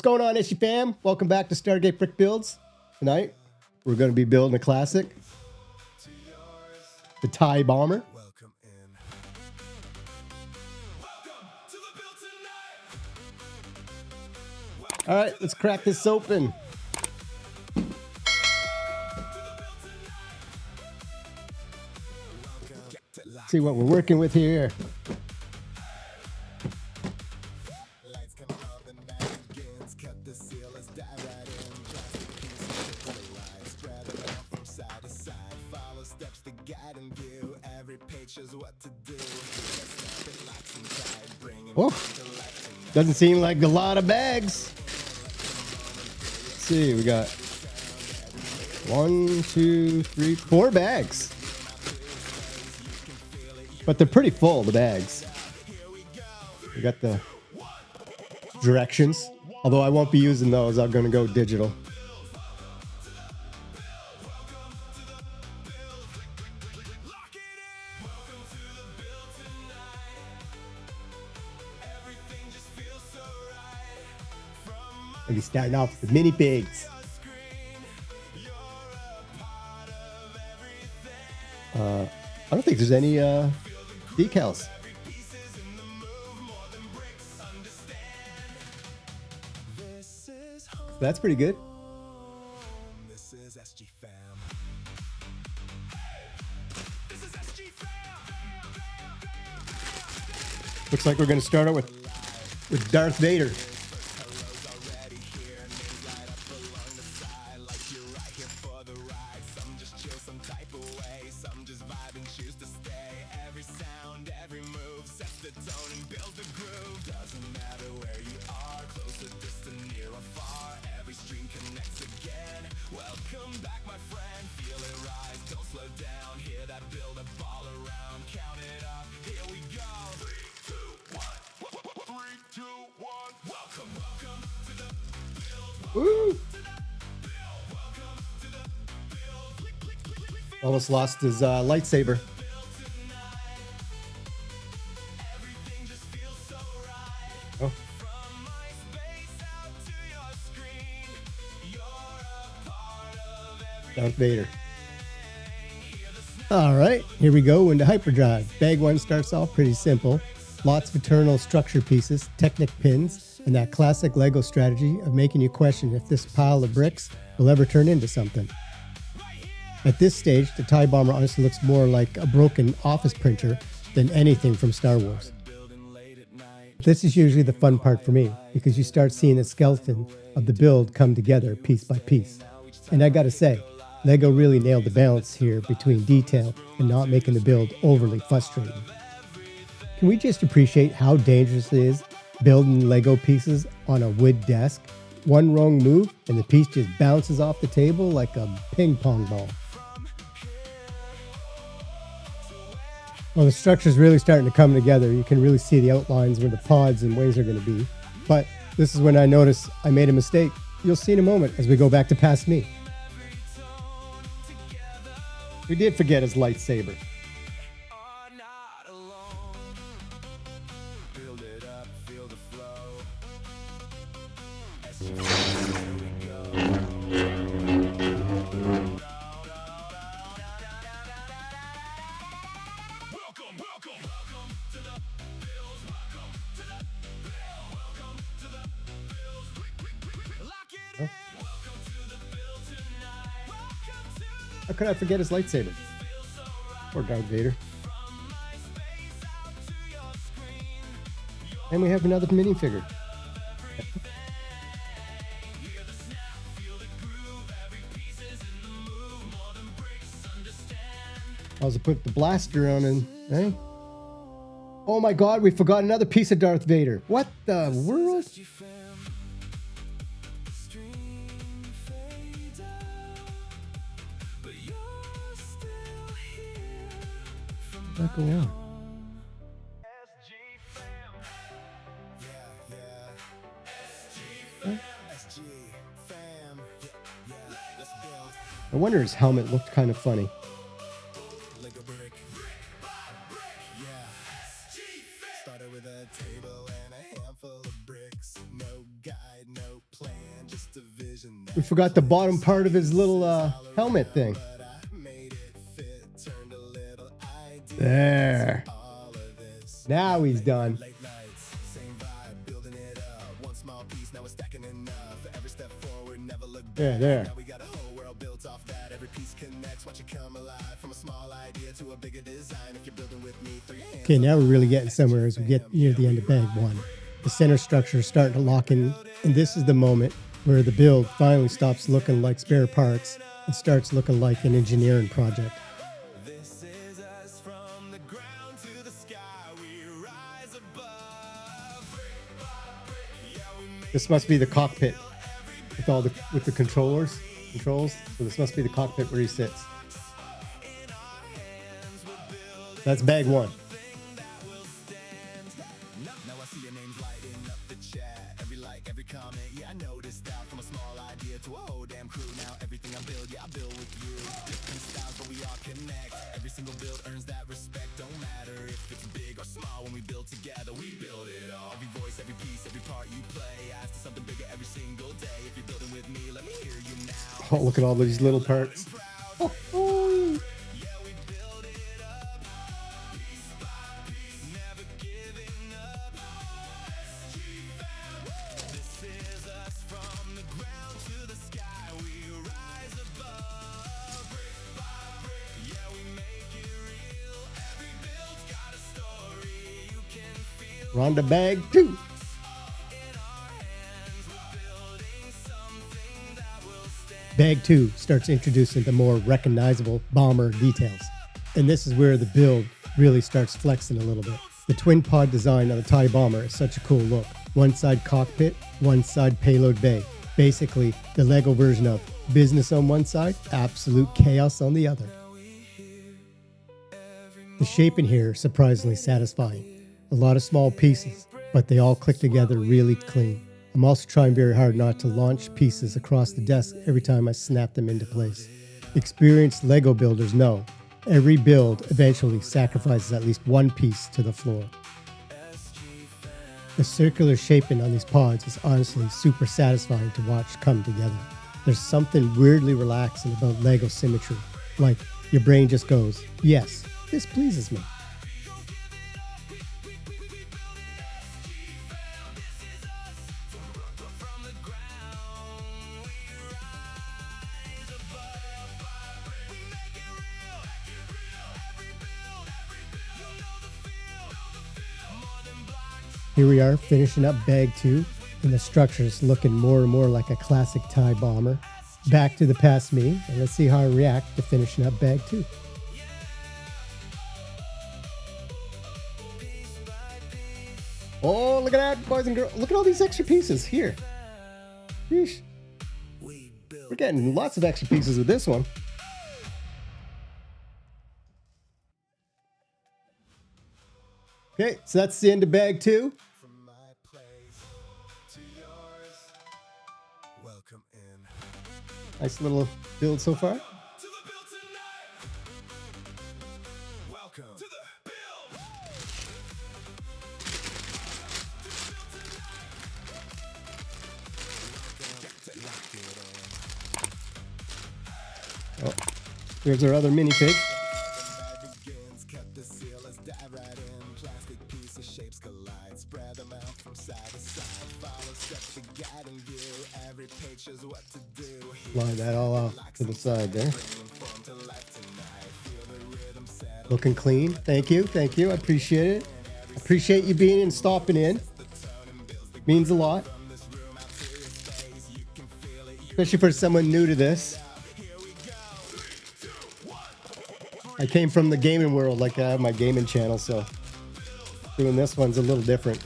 going on, Ishy fam? Welcome back to Stargate Brick Builds. Tonight, we're going to be building a classic, the TIE Bomber. All right, let's crack this open. See what we're working with here. Oh, doesn't seem like a lot of bags. Let's see, we got 1, 2, 3, 4 bags. But they're pretty full, the bags. We got the directions, although I won't be using those. I'm going to go digital. Maybe starting off with the minifigs. I don't think there's any decals. That's pretty good. Looks like we're going to start out with Darth Vader. Woo! Almost lost his lightsaber. Oh. Darth Vader. All right, here we go into hyperdrive. Bag 1 starts off pretty simple. Lots of eternal structure pieces, Technic pins, and that classic Lego strategy of making you question if this pile of bricks will ever turn into something. At this stage, the TIE Bomber honestly looks more like a broken office printer than anything from Star Wars. This is usually the fun part for me, because you start seeing the skeleton of the build come together piece by piece. And I gotta say, Lego really nailed the balance here between detail and not making the build overly frustrating. Can we just appreciate how dangerous it is building Lego pieces on a wood desk? One wrong move and the piece just bounces off the table like a ping pong ball. Well, the structure's really starting to come together. You can really see the outlines where the pods and wings are going to be. But this is when I notice I made a mistake. You'll see in a moment as we go back to past me. We did forget his lightsaber. How could I forget his lightsaber? Poor Darth Vader. And we have another minifigure. I'll also put the blaster on and, eh? Oh my god, we forgot another piece of Darth Vader. What the world? What's going on? I wonder his helmet looked kind of funny. We forgot the bottom part of his little helmet thing. There. Now he's done. There. Okay, now we're really getting somewhere as we get near the end of bag 1. The center structure is starting to lock in, and this is the moment where the build finally stops looking like spare parts and starts looking like an engineering project. This must be the cockpit with the controls. So this must be the cockpit where he sits. That's bag 1. Oh, look at all these little parts. Oh, oh. We're on to bag 2. Bag 2 starts introducing the more recognizable bomber details. And this is where the build really starts flexing a little bit. The twin pod design of the TIE bomber is such a cool look. One side cockpit, one side payload bay. Basically, the Lego version of business on one side, absolute chaos on the other. The shape in here is surprisingly satisfying. A lot of small pieces, but they all click together really clean. I'm also trying very hard not to launch pieces across the desk every time I snap them into place. Experienced Lego builders know every build eventually sacrifices at least one piece to the floor. The circular shaping on these pods is honestly super satisfying to watch come together. There's something weirdly relaxing about Lego symmetry. Like, your brain just goes, yes, this pleases me. Here we are finishing up bag 2, and the structure is looking more and more like a classic TIE bomber. Back to the past me, and let's see how I react to finishing up bag 2. Oh, look at that, boys and girls. Look at all these extra pieces here. Sheesh. We're getting lots of extra pieces with this one. Okay, so that's the end of bag 2. Nice little build so far. Oh, here's our other minifig. Line that all off to the side there. Looking clean. Thank you. Thank you. I appreciate it. Appreciate you being and stopping in. Means a lot. Especially for someone new to this. I came from the gaming world, like I have my gaming channel, so doing this one's a little different.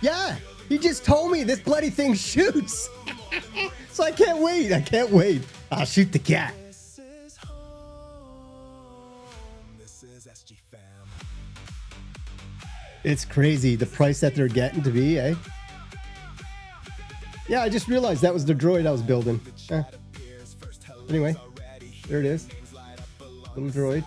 Yeah, he just told me this bloody thing shoots. So I can't wait. I can't wait. I'll shoot the cat. It's crazy the price that they're getting to be, eh? Yeah, I just realized that was the droid I was building. Anyway, there it is. Little droid.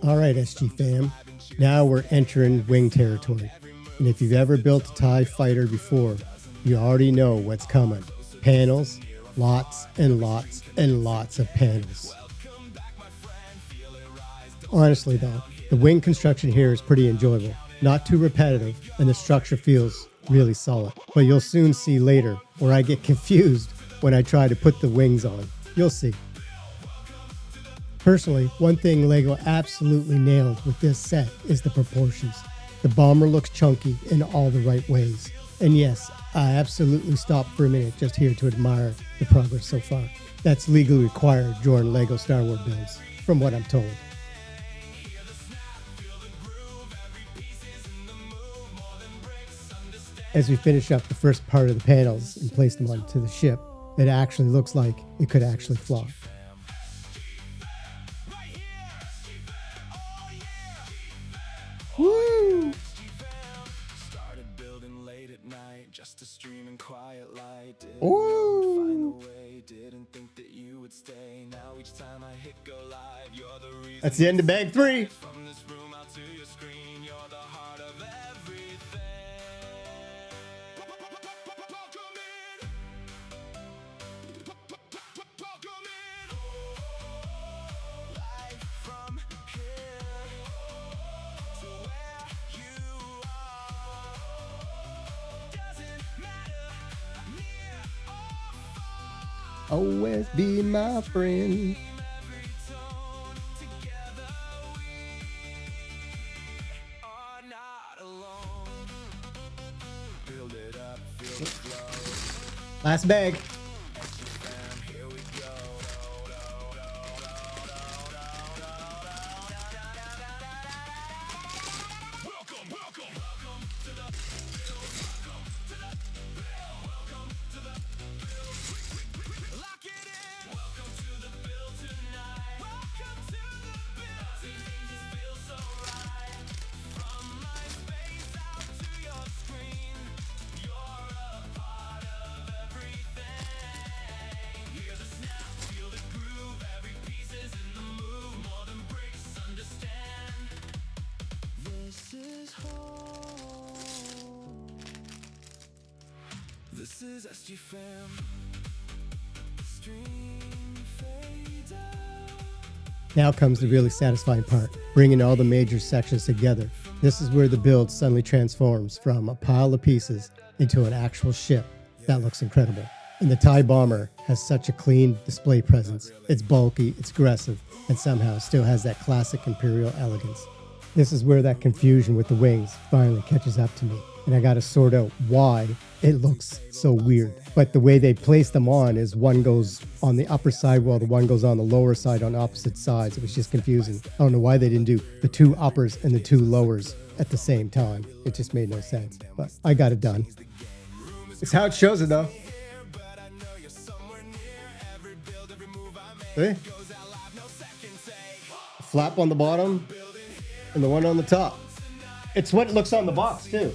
All right, SG fam. Now we're entering wing territory. And if you've ever built a TIE fighter before, you already know what's coming. Panels, lots and lots and lots of panels. Honestly though, the wing construction here is pretty enjoyable. Not too repetitive, and the structure feels really solid. But you'll soon see later where I get confused when I try to put the wings on. You'll see. Personally, one thing LEGO absolutely nailed with this set is the proportions. The bomber looks chunky in all the right ways. And yes, I absolutely stopped for a minute just here to admire the progress so far. That's legally required during LEGO Star Wars builds, from what I'm told. As we finish up the first part of the panels and place them onto the ship, it actually looks like it could actually fly. Woo! Ooh! That's the end of bag 3. Always be my friend. Last bag. This is SG Fam. Now comes the really satisfying part, bringing all the major sections together. This is where the build suddenly transforms from a pile of pieces into an actual ship. That looks incredible. And the TIE Bomber has such a clean display presence. It's bulky, it's aggressive, and somehow still has that classic Imperial elegance. This is where that confusion with the wings finally catches up to me, and I gotta sort out why it looks so weird. But the way they place them on is one goes on the upper side while the one goes on the lower side on opposite sides. It was just confusing. I don't know why they didn't do the two uppers and the two lowers at the same time. It just made no sense, but I got it done. It's how it shows it though. See? A flap on the bottom and the one on the top. It's what it looks on the box too.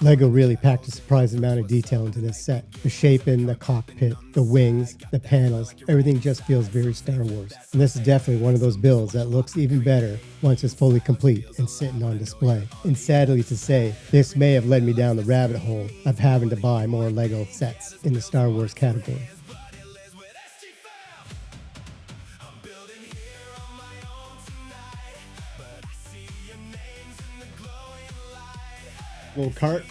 LEGO really packed a surprising amount of detail into this set. The shape in the cockpit, the wings, the panels, everything just feels very Star Wars. And this is definitely one of those builds that looks even better once it's fully complete and sitting on display. And sadly to say, this may have led me down the rabbit hole of having to buy more LEGO sets in the Star Wars category. Little cart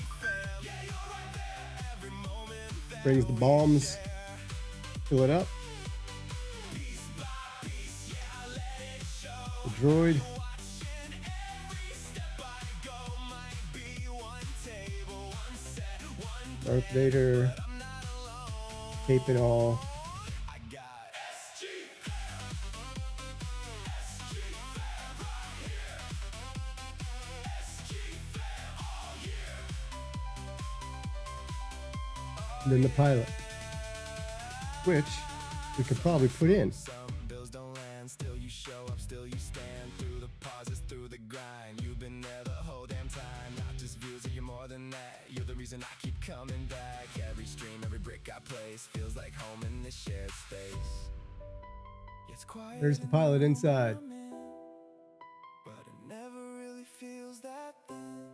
brings the bombs fill it up. The droid. Darth Vader. Cape and all. And then the pilot, which we could probably put in. Some bills don't land, still you show up, still you stand through the pauses, through the grind. You've been there the whole damn time, not just views, you're more than that. You're the reason I keep coming back. Every stream, every brick I place feels like home in this shared space. It's quiet. There's the pilot inside. But it never really feels that thin.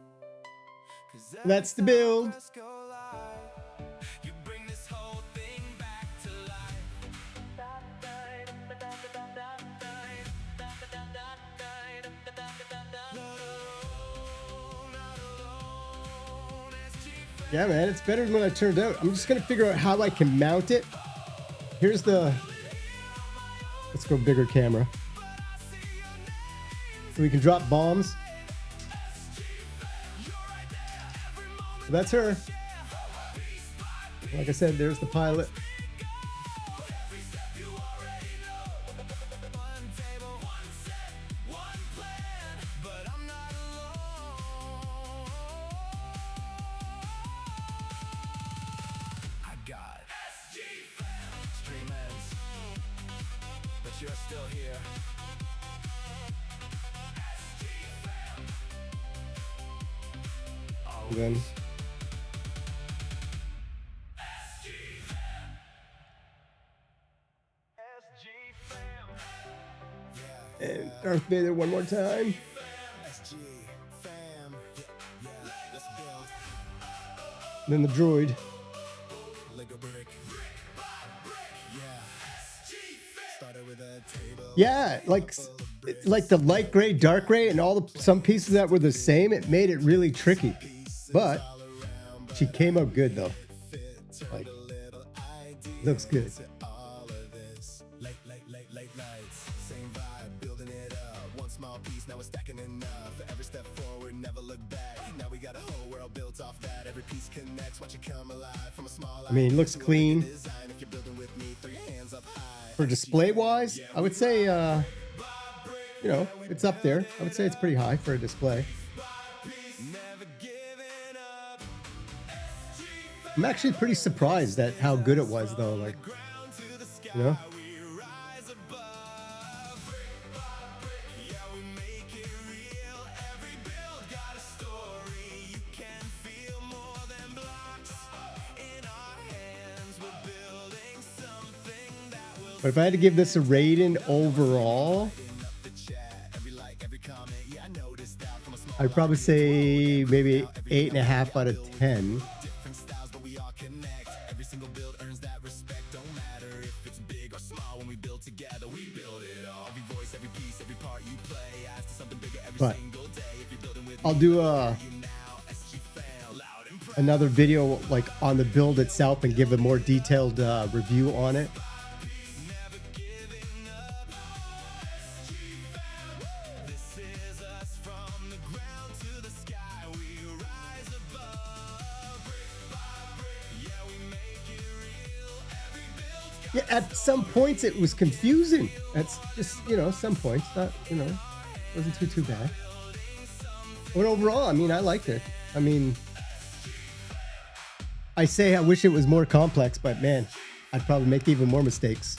'Cause That's the build. you bring this whole thing back to life. Yeah, man, it's better than what I turned out. I'm just gonna figure out how I can mount it. Here's the, let's go bigger camera. So we can drop bombs. So that's her. Like I said, there's the pilot. You're still here. And then and Darth Vader one more time. And then the droid. Yeah, like the light gray, dark gray, and all the some pieces that were the same. It made it really tricky, but she came out good though. Like, looks good. I mean, it looks clean. For display wise, I would say, you know, it's up there. I would say it's pretty high for a display. I'm actually pretty surprised at how good it was, though. Like, you know. But if I had to give this a rating overall, I'd probably say maybe 8.5 out of 10. But I'll do another video like on the build itself and give a more detailed review on it. Yeah, at some points it was confusing. That's just, you know, some points, not, you know, wasn't too bad. But overall, I mean, I liked it. I mean, I say I wish it was more complex, but man, I'd probably make even more mistakes.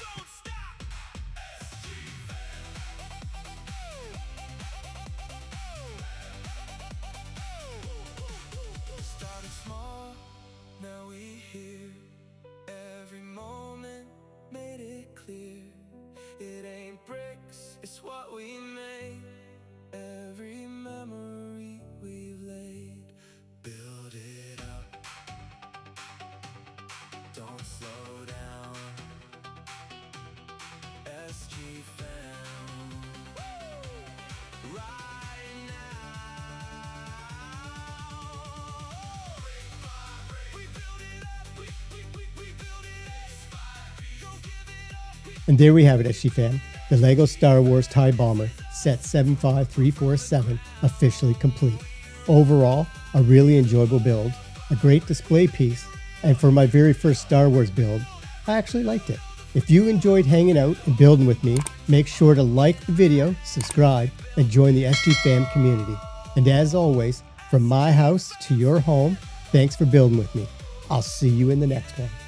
And there we have it, SG fam. The LEGO Star Wars TIE Bomber Set 75347 officially complete. Overall, a really enjoyable build, a great display piece, and for my very first Star Wars build, I actually liked it. If you enjoyed hanging out and building with me, make sure to like the video, subscribe, and join the SG fam community. And as always, from my house to your home, thanks for building with me. I'll see you in the next one.